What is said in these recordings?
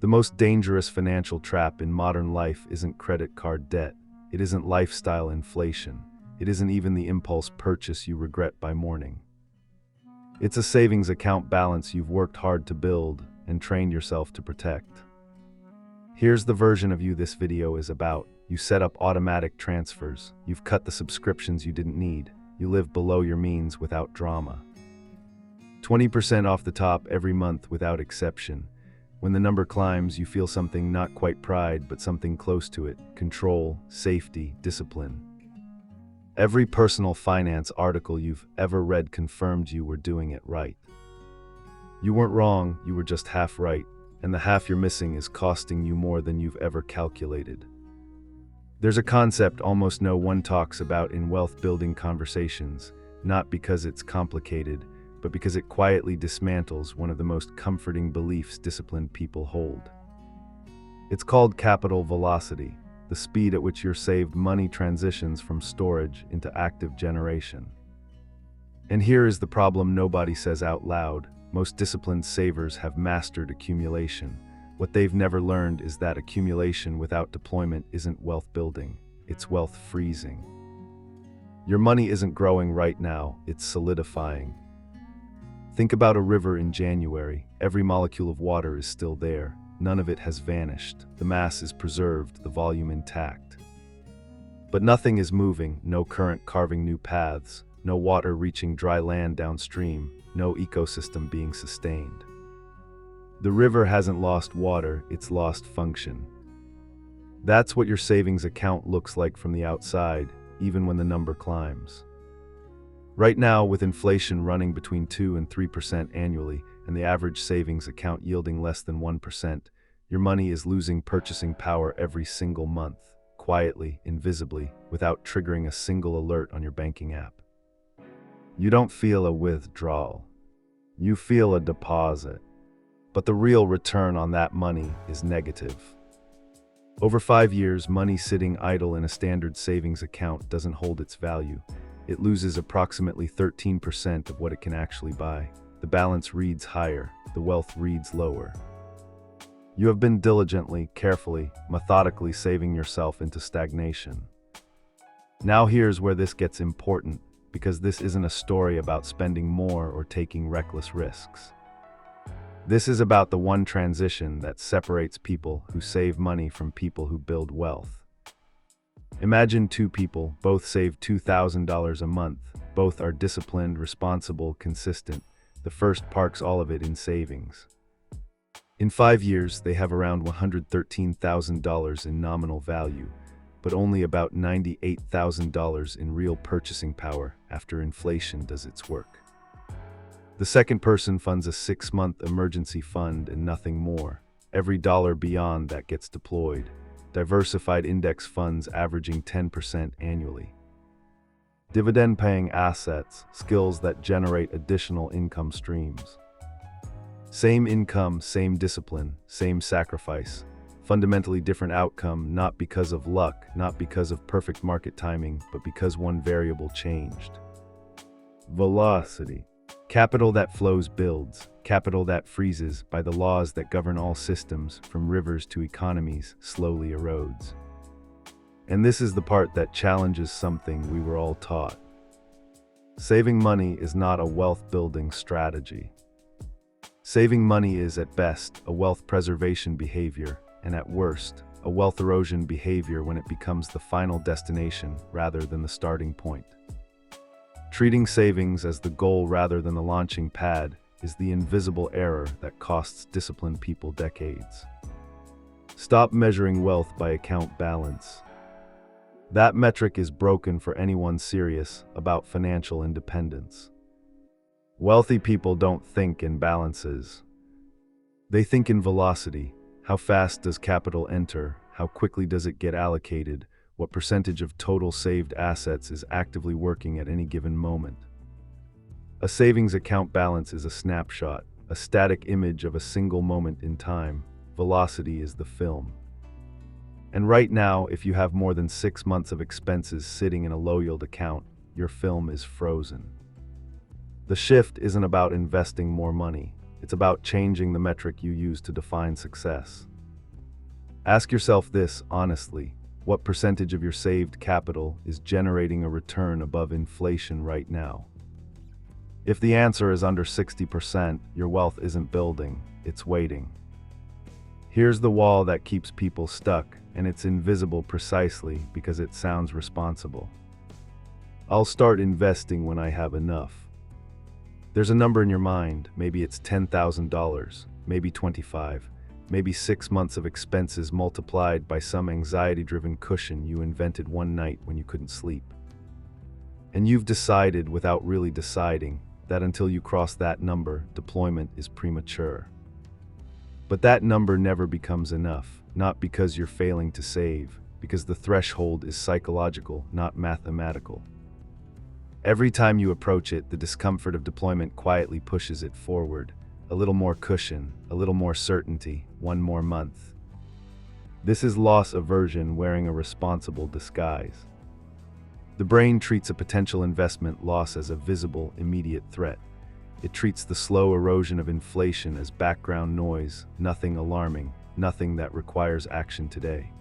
The most dangerous financial trap in modern life isn't credit card debt. It isn't lifestyle inflation. It isn't even the impulse purchase you regret by morning. It's a savings account balance you've worked hard to build and trained yourself to protect. Here's the version of you this video is about. You set up automatic transfers. You've cut the subscriptions you didn't need. You live below your means without drama. 20% off the top every month without exception. When the number climbs, you feel something, not quite pride, but something close to it: control, safety, discipline. Every personal finance article you've ever read confirmed you were doing it right. You weren't wrong, you were just half right, and the half you're missing is costing you more than you've ever calculated. There's a concept almost no one talks about in wealth-building conversations, not because it's complicated, but because it quietly dismantles one of the most comforting beliefs disciplined people hold. It's called capital velocity, the speed at which your saved money transitions from storage into active generation. And here is the problem nobody says out loud. Most disciplined savers have mastered accumulation. What they've never learned is that accumulation without deployment isn't wealth building, it's wealth freezing. Your money isn't growing right now, it's solidifying. Think about a river in January. Every molecule of water is still there. None of it has vanished. The mass is preserved, the volume intact. But nothing is moving, no current carving new paths, no water reaching dry land downstream, no ecosystem being sustained. The river hasn't lost water, it's lost function. That's what your savings account looks like from the outside, even when the number climbs. Right now, with inflation running between 2 and 3% annually, and the average savings account yielding less than 1%, your money is losing purchasing power every single month, quietly, invisibly, without triggering a single alert on your banking app. You don't feel a withdrawal. You feel a deposit. But the real return on that money is negative. Over 5 years, money sitting idle in a standard savings account doesn't hold its value. It loses approximately 13% of what it can actually buy. The balance reads higher, the wealth reads lower. You have been diligently, carefully, methodically saving yourself into stagnation. Now here's where this gets important, because this isn't a story about spending more or taking reckless risks. This is about the one transition that separates people who save money from people who build wealth. Imagine two people, both save $2,000 a month. Both are disciplined, responsible, consistent. The first parks all of it in savings. In 5 years, they have around $113,000 in nominal value, but only about $98,000 in real purchasing power after inflation does its work. The second person funds a 6-month emergency fund and nothing more. Every dollar beyond that gets deployed. Diversified index funds averaging 10% annually. Dividend-paying assets, skills that generate additional income streams. Same income, same discipline, same sacrifice. Fundamentally different outcome, not because of luck, not because of perfect market timing, but because one variable changed. Velocity. Capital that flows builds. Capital that freezes, by the laws that govern all systems, from rivers to economies, slowly erodes. And this is the part that challenges something we were all taught. Saving money is not a wealth-building strategy. Saving money is, at best, a wealth preservation behavior, and at worst, a wealth erosion behavior when it becomes the final destination rather than the starting point. Treating savings as the goal rather than the launching pad is the invisible error that costs disciplined people decades. Stop measuring wealth by account balance. That metric is broken for anyone serious about financial independence. Wealthy people don't think in balances. They think in velocity. How fast does capital enter? How quickly does it get allocated? What percentage of total saved assets is actively working at any given moment? A savings account balance is a snapshot, a static image of a single moment in time. Velocity is the film. And right now, if you have more than 6 months of expenses sitting in a low-yield account, your film is frozen. The shift isn't about investing more money. It's about changing the metric you use to define success. Ask yourself this honestly: what percentage of your saved capital is generating a return above inflation right now? If the answer is under 60%, your wealth isn't building, it's waiting. Here's the wall that keeps people stuck, and it's invisible precisely because it sounds responsible. I'll start investing when I have enough. There's a number in your mind. Maybe it's $10,000, maybe 25, maybe 6 months of expenses multiplied by some anxiety-driven cushion you invented one night when you couldn't sleep. And you've decided, without really deciding, that until you cross that number, deployment is premature. But that number never becomes enough, not because you're failing to save, because the threshold is psychological, not mathematical. Every time you approach it, the discomfort of deployment quietly pushes it forward. A little more cushion, a little more certainty, one more month. This is loss aversion wearing a responsible disguise. The brain treats a potential investment loss as a visible, immediate threat. It treats the slow erosion of inflation as background noise, nothing alarming, nothing that requires action today.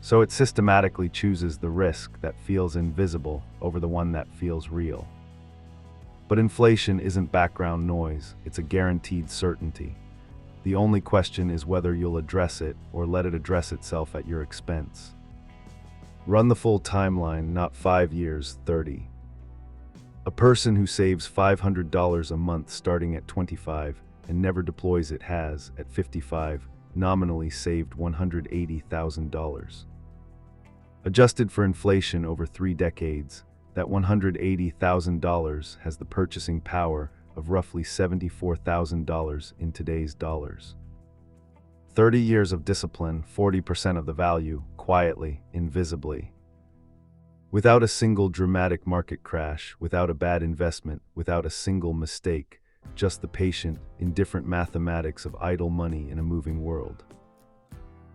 So it systematically chooses the risk that feels invisible over the one that feels real. But inflation isn't background noise, it's a guaranteed certainty. The only question is whether you'll address it or let it address itself at your expense. Run the full timeline, not 5 years, 30. A person who saves $500 a month starting at 25 and never deploys it has, at 55, nominally saved $180,000. Adjusted for inflation over 3 decades, that $180,000 has the purchasing power of roughly $74,000 in today's dollars. 30 years of discipline, 40% of the value, quietly, invisibly. Without a single dramatic market crash, without a bad investment, without a single mistake, just the patient, indifferent mathematics of idle money in a moving world.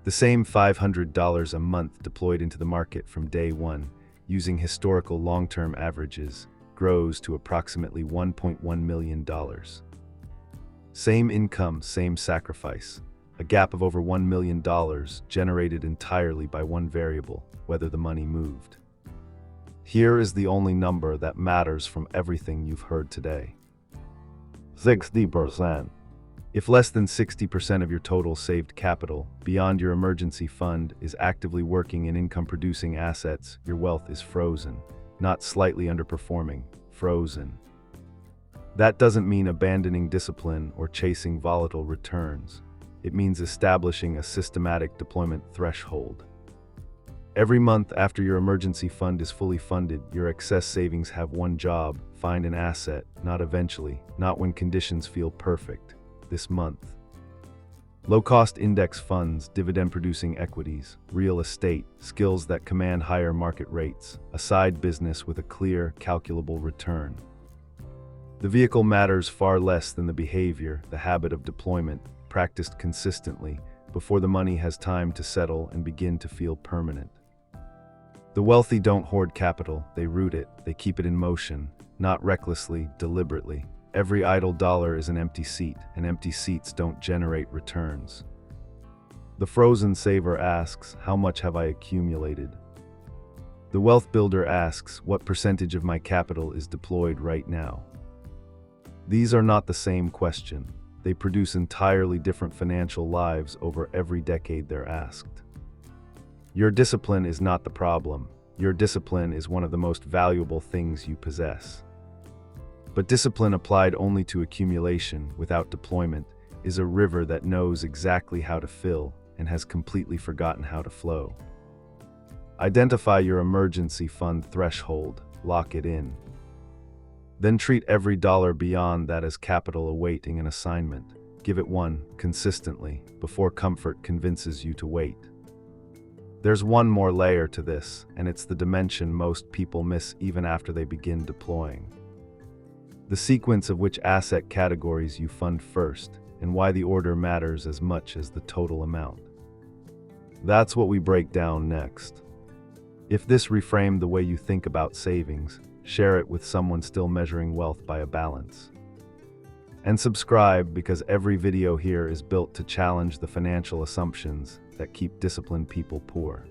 The same $500 a month deployed into the market from day one, using historical long-term averages, grows to approximately $1.1 million. Same income, same sacrifice. A gap of over $1 million generated entirely by one variable, whether the money moved. Here is the only number that matters from everything you've heard today. 60%. If less than 60% of your total saved capital, beyond your emergency fund, is actively working in income-producing assets, your wealth is frozen, not slightly underperforming, frozen. That doesn't mean abandoning discipline or chasing volatile returns. It means establishing a systematic deployment threshold. Every month after your emergency fund is fully funded, your excess savings have one job: find an asset, not eventually, not when conditions feel perfect, this month. Low-cost index funds, dividend-producing equities, real estate, skills that command higher market rates, a side business with a clear, calculable return. The vehicle matters far less than the behavior, the habit of deployment, practiced consistently, before the money has time to settle and begin to feel permanent. The wealthy don't hoard capital, they root it, they keep it in motion, not recklessly, deliberately. Every idle dollar is an empty seat, and empty seats don't generate returns. The frozen saver asks, how much have I accumulated? The wealth builder asks, what percentage of my capital is deployed right now? These are not the same question. They produce entirely different financial lives over every decade they're asked. Your discipline is not the problem. Your discipline is one of the most valuable things you possess. But discipline applied only to accumulation, without deployment, is a river that knows exactly how to fill and has completely forgotten how to flow. Identify your emergency fund threshold, lock it in. Then treat every dollar beyond that as capital awaiting an assignment. Give it one, consistently, before comfort convinces you to wait. There's one more layer to this, and it's the dimension most people miss even after they begin deploying. The sequence of which asset categories you fund first, and why the order matters as much as the total amount. That's what we break down next. If this reframed the way you think about savings, share it with someone still measuring wealth by a balance. And subscribe, because every video here is built to challenge the financial assumptions that keep disciplined people poor.